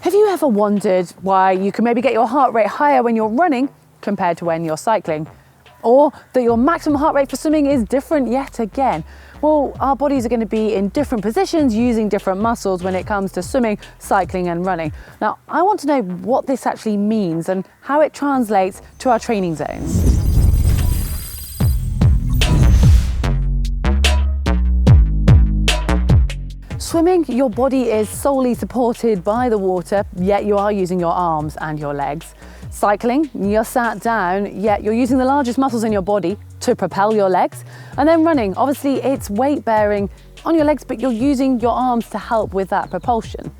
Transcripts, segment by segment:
Have you ever wondered why you can maybe get your heart rate higher when you're running compared to when you're cycling? Or that your maximum heart rate for swimming is different yet again? Well, our bodies are going to be in different positions using different muscles when it comes to swimming, cycling and running. Now, I want to know what this actually means and how it translates to our training zones. Swimming, your body is solely supported by the water, yet you are using your arms and your legs. Cycling, you're sat down, yet you're using the largest muscles in your body to propel your legs. And then running, obviously it's weight bearing on your legs, but you're using your arms to help with that propulsion.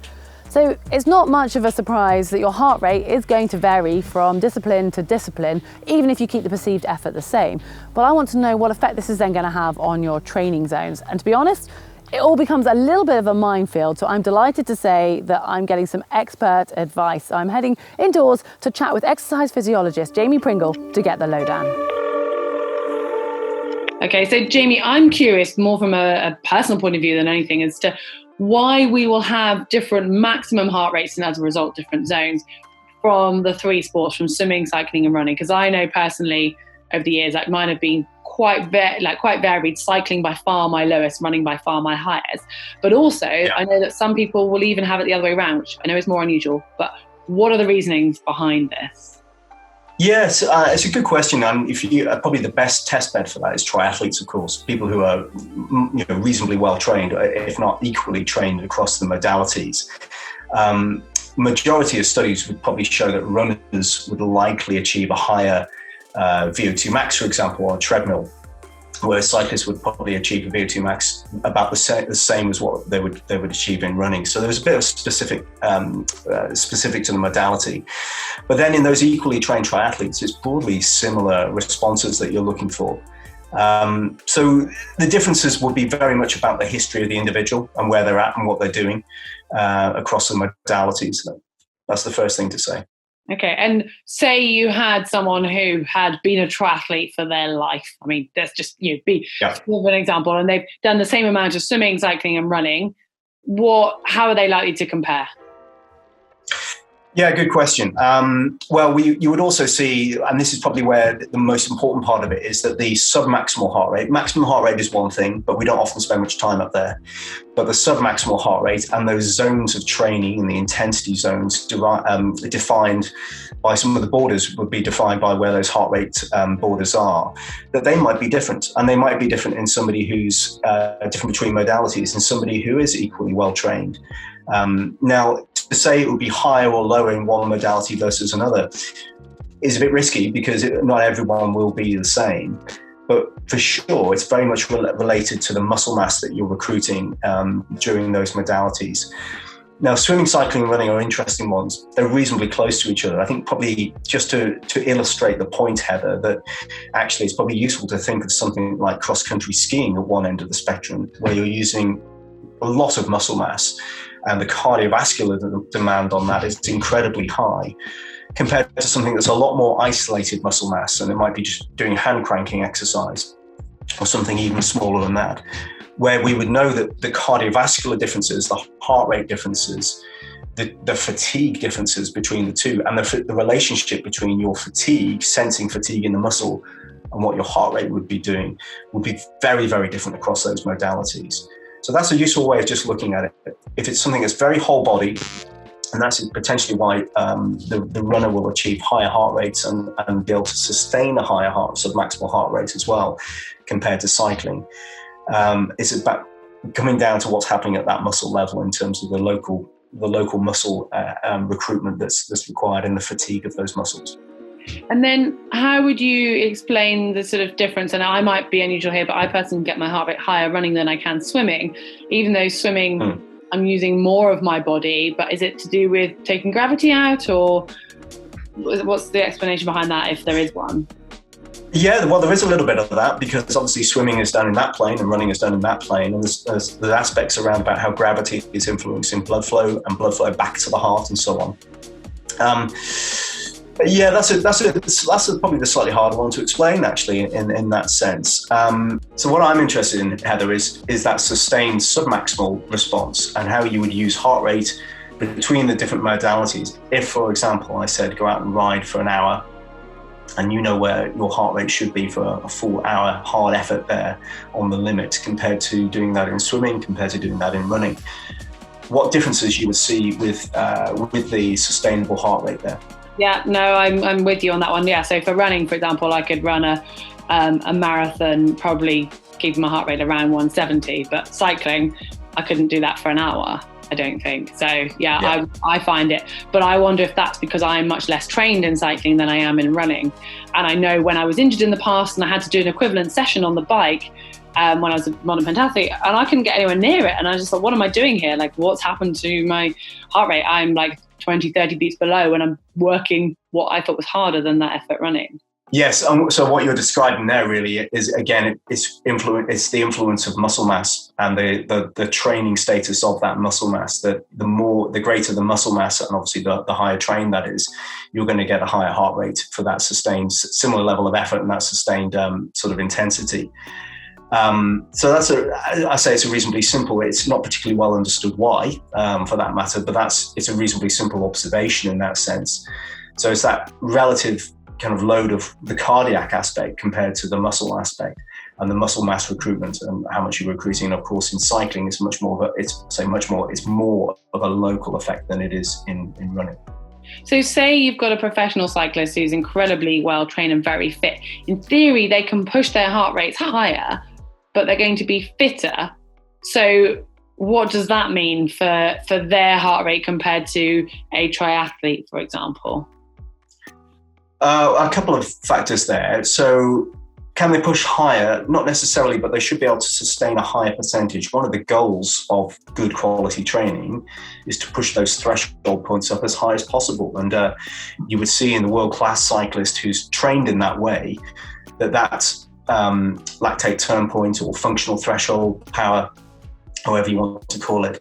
So it's not much of a surprise that your heart rate is going to vary from discipline to discipline, even if you keep the perceived effort the same. But I want to know what effect this is then going to have on your training zones. And to be honest, it all becomes a little bit of a minefield, so I'm delighted to say that I'm getting some expert advice. I'm heading indoors to chat with exercise physiologist Jamie Pringle to get the lowdown. Okay, so Jamie, I'm curious more from a personal point of view than anything as to why we will have different maximum heart rates and as a result different zones from the three sports, from swimming, cycling and running. Because I know personally over the years, like mine have been quite varied. Cycling by far my lowest, running by far my highest. But also, I know that some people will even have it the other way around, which I know is more unusual. But what are the reasonings behind this? Yes, it's a good question. And if you probably the best test bed for that is triathletes, of course, people who are reasonably well trained, if not equally trained across the modalities. Majority of studies would probably show that runners would likely achieve a higher VO2 max, for example, on a treadmill, whereas cyclists would probably achieve a VO2 max about the same as what they would achieve in running. So there's a bit of specific to the modality. But then in those equally trained triathletes, it's broadly similar responses that you're looking for. So the differences would be very much about the history of the individual and where they're at and what they're doing across the modalities. That's the first thing to say. Okay, and say you had someone who had been a triathlete for their life. I mean, that's just for an example, and they've done the same amount of swimming, cycling, and running. How are they likely to compare? Yeah, good question. Well, you would also see, and this is probably where the most important part of it is, that the submaximal heart rate, maximum heart rate is one thing, but we don't often spend much time up there. But the submaximal heart rate and those zones of training and the intensity zones defined by some of the borders would be defined by where those heart rate borders are, that they might be different. And they might be different in somebody who's different between modalities and somebody who is equally well trained. Now, to say it would be higher or lower in one modality versus another is a bit risky because not everyone will be the same. But for sure, it's very much related to the muscle mass that you're recruiting during those modalities. Now, swimming, cycling, and running are interesting ones. They're reasonably close to each other. I think probably just to illustrate the point, Heather, that actually it's probably useful to think of something like cross-country skiing at one end of the spectrum, where you're using a lot of muscle mass, and the cardiovascular demand on that is incredibly high, compared to something that's a lot more isolated muscle mass, and it might be just doing hand cranking exercise or something even smaller than that, where we would know that the cardiovascular differences, the heart rate differences, the fatigue differences between the two, and the relationship between your fatigue, sensing fatigue in the muscle, and what your heart rate would be doing would be very, very different across those modalities. So that's a useful way of just looking at it. If it's something that's very whole body, and that's potentially why the runner will achieve higher heart rates and be able to sustain a higher submaximal heart rate as well, compared to cycling. It's about coming down to what's happening at that muscle level in terms of the local muscle recruitment that's required and the fatigue of those muscles. And then how would you explain the sort of difference? And I might be unusual here, but I personally get my heart rate higher running than I can swimming, even though swimming, I'm using more of my body. But is it to do with taking gravity out, or what's the explanation behind that, if there is one? Yeah, well, there is a little bit of that, because obviously swimming is done in that plane and running is done in that plane. And there's aspects around about how gravity is influencing blood flow and blood flow back to the heart and so on. Yeah, that's probably the slightly harder one to explain, actually, in that sense. So what I'm interested in, Heather, is that sustained submaximal response and how you would use heart rate between the different modalities, if, for example, I said go out and ride for an hour, and you know where your heart rate should be for a full hour hard effort there on the limit, compared to doing that in swimming, compared to doing that in running, what differences you would see with the sustainable heart rate there? Yeah, no, I'm with you on that one. Yeah, so for running, for example, I could run a marathon, probably keeping my heart rate around 170, but cycling, I couldn't do that for an hour, I don't think. So yeah. I find it, but I wonder if that's because I'm much less trained in cycling than I am in running. And I know when I was injured in the past and I had to do an equivalent session on the bike, when I was a modern pentathlete, and I couldn't get anywhere near it. And I just thought, what am I doing here? Like, what's happened to my heart rate? I'm like 20, 30 beats below when I'm working what I thought was harder than that effort running. Yes. So what you're describing there really is, again, it's the influence of muscle mass and the training status of that muscle mass. That the greater the muscle mass, and obviously the higher trained that is, you're going to get a higher heart rate for that sustained similar level of effort and that sustained sort of intensity. So I say it's a reasonably simple, it's not particularly well understood why, for that matter, but it's a reasonably simple observation in that sense. So it's that relative kind of load of the cardiac aspect compared to the muscle aspect, and the muscle mass recruitment and how much you're recruiting. And of course, in cycling, it's more of a local effect than it is in running. So say you've got a professional cyclist who's incredibly well trained and very fit. In theory, they can push their heart rates higher, but they're going to be fitter. So what does that mean for their heart rate compared to a triathlete, for example? A couple of factors there. So can they push higher? Not necessarily, but they should be able to sustain a higher percentage. One of the goals of good quality training is to push those threshold points up as high as possible. And you would see in the world-class cyclist who's trained in that way, that lactate turn point or functional threshold power, however you want to call it,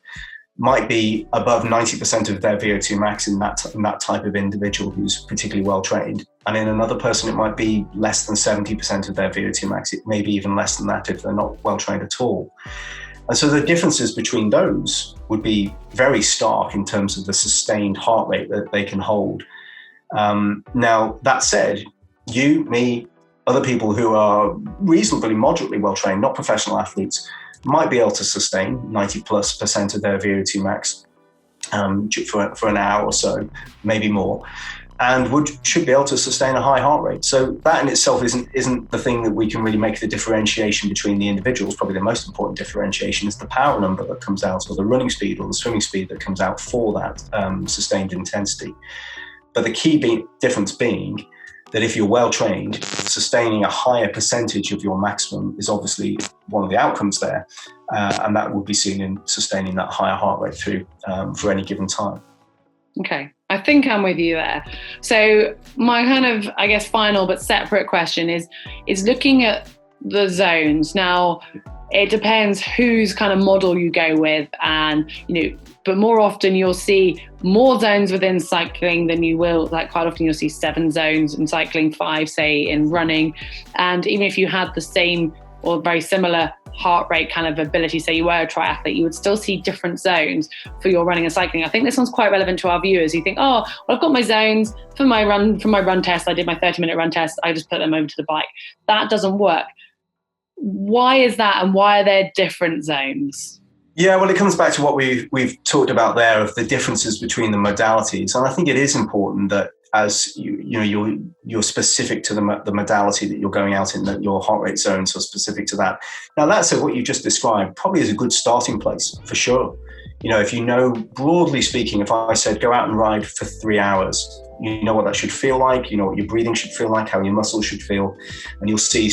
might be above 90% of their VO2 max in that type of individual who's particularly well trained. And in another person, it might be less than 70% of their VO2 max. It may be even less than that if they're not well trained at all. And so the differences between those would be very stark in terms of the sustained heart rate that they can hold. Now, that said, you, me, other people who are reasonably moderately well trained, not professional athletes, might be able to sustain 90+% of their VO2 max for an hour or so, maybe more, and should be able to sustain a high heart rate. So that in itself isn't the thing that we can really make the differentiation between the individuals. Probably the most important differentiation is the power number that comes out, or the running speed or the swimming speed that comes out for that sustained intensity. But the key difference being that if you're well trained, sustaining a higher percentage of your maximum is obviously one of the outcomes there. And that will be seen in sustaining that higher heart rate through for any given time. Okay, I think I'm with you there. So my kind of, I guess, final but separate question is looking at the zones. Now, it depends whose kind of model you go with, and but more often you'll see more zones within cycling than you will, like quite often you'll see 7 zones in cycling, 5 say in running. And even if you had the same or very similar heart rate kind of ability, say you were a triathlete, you would still see different zones for your running and cycling. I think this one's quite relevant to our viewers. You think, oh, well, I've got my zones for my run test. I did my 30-minute run test. I just put them over to the bike. That doesn't work. Why is that, and why are there different zones? Yeah, well, it comes back to what we've talked about there of the differences between the modalities, and I think it is important that as you're specific to the modality that you're going out in, that your heart rate zones are specific to that. Now, that said, what you just described probably is a good starting place for sure. If you know, broadly speaking, if I said go out and ride for 3 hours, you know what that should feel like, you know what your breathing should feel like, how your muscles should feel, and you'll see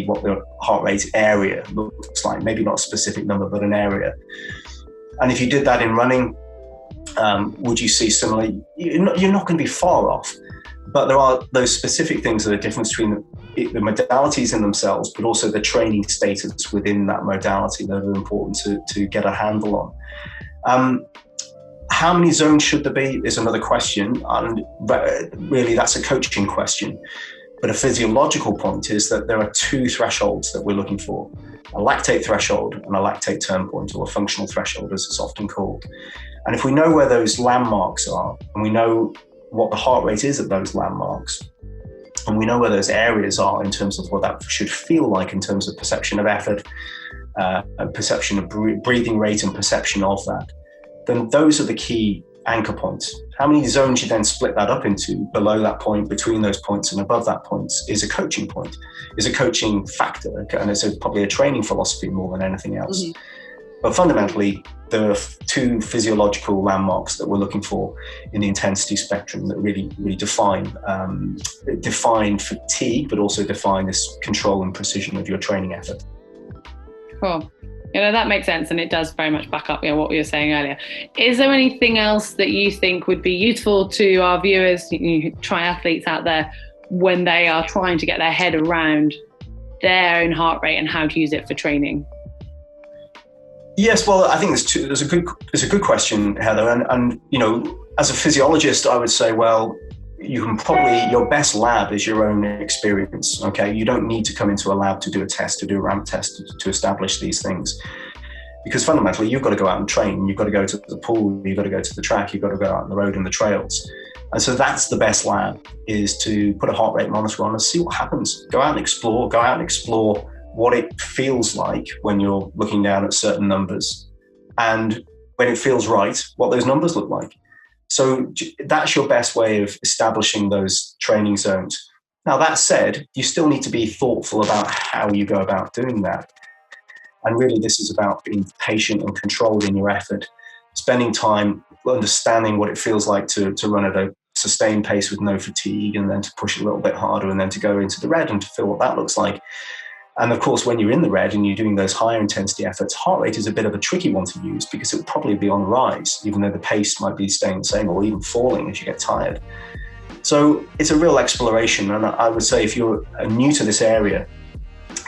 what the heart rate area looks like. Maybe not a specific number, but an area. And if you did that in running, would you see similar? You're not going to be far off, but there are those specific things that are different between the modalities in themselves, but also the training status within that modality that are important to get a handle on. How many zones should there be is another question, and really that's a coaching question. But a physiological point is that there are 2 thresholds that we're looking for: a lactate threshold and a lactate turn point, or a functional threshold as it's often called. And if we know where those landmarks are, and we know what the heart rate is at those landmarks, and we know where those areas are in terms of what that should feel like in terms of perception of effort, perception of breathing rate and perception of that, then those are the key anchor points. How many zones you then split that up into below that point, between those points and above that point is a coaching point, is a coaching factor, and it's probably a training philosophy more than anything else. Mm-hmm. But fundamentally, there are two physiological landmarks that we're looking for in the intensity spectrum that really define fatigue, but also define this control and precision of your training effort. Cool. That makes sense, and it does very much back up what we were saying earlier. Is there anything else that you think would be useful to our viewers, triathletes out there, when they are trying to get their head around their own heart rate and how to use it for training? Yes, well, I think there's a good question, Heather, and as a physiologist, I would say, well, you can probably, your best lab is your own experience, okay? You don't need to come into a lab to do a test, to do a ramp test, to establish these things. Because fundamentally, you've got to go out and train. You've got to go to the pool, you've got to go to the track, you've got to go out on the road and the trails. And so that's the best lab, is to put a heart rate monitor on and see what happens. Go out and explore what it feels like when you're looking down at certain numbers. And when it feels right, what those numbers look like. So that's your best way of establishing those training zones. Now, that said, you still need to be thoughtful about how you go about doing that. And really, this is about being patient and controlled in your effort, spending time understanding what it feels like to run at a sustained pace with no fatigue, and then to push a little bit harder, and then to go into the red and to feel what that looks like. And of course, when you're in the red and you're doing those higher intensity efforts, heart rate is a bit of a tricky one to use, because it will probably be on the rise, even though the pace might be staying the same or even falling as you get tired. So it's a real exploration. And I would say, if you're new to this area,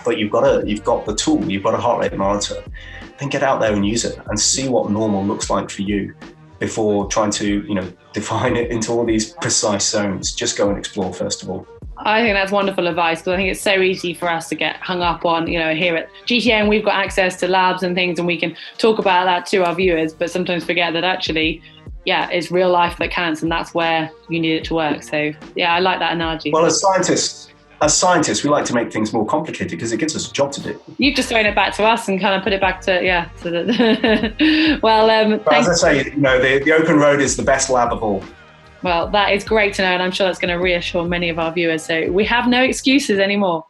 but you've got the tool, you've got a heart rate monitor, then get out there and use it and see what normal looks like for you before trying to, define it into all these precise zones. Just go and explore first of all. I think that's wonderful advice, because I think it's so easy for us to get hung up on, here at GTN, we've got access to labs and things, and we can talk about that to our viewers, but sometimes forget that actually, it's real life that counts, and that's where you need it to work. So, I like that analogy. Well, as scientists, we like to make things more complicated because it gives us a job to do. You've just thrown it back to us and kind of put it back to, But as I say, the open road is the best lab of all. Well, that is great to know, and I'm sure that's going to reassure many of our viewers. So we have no excuses anymore.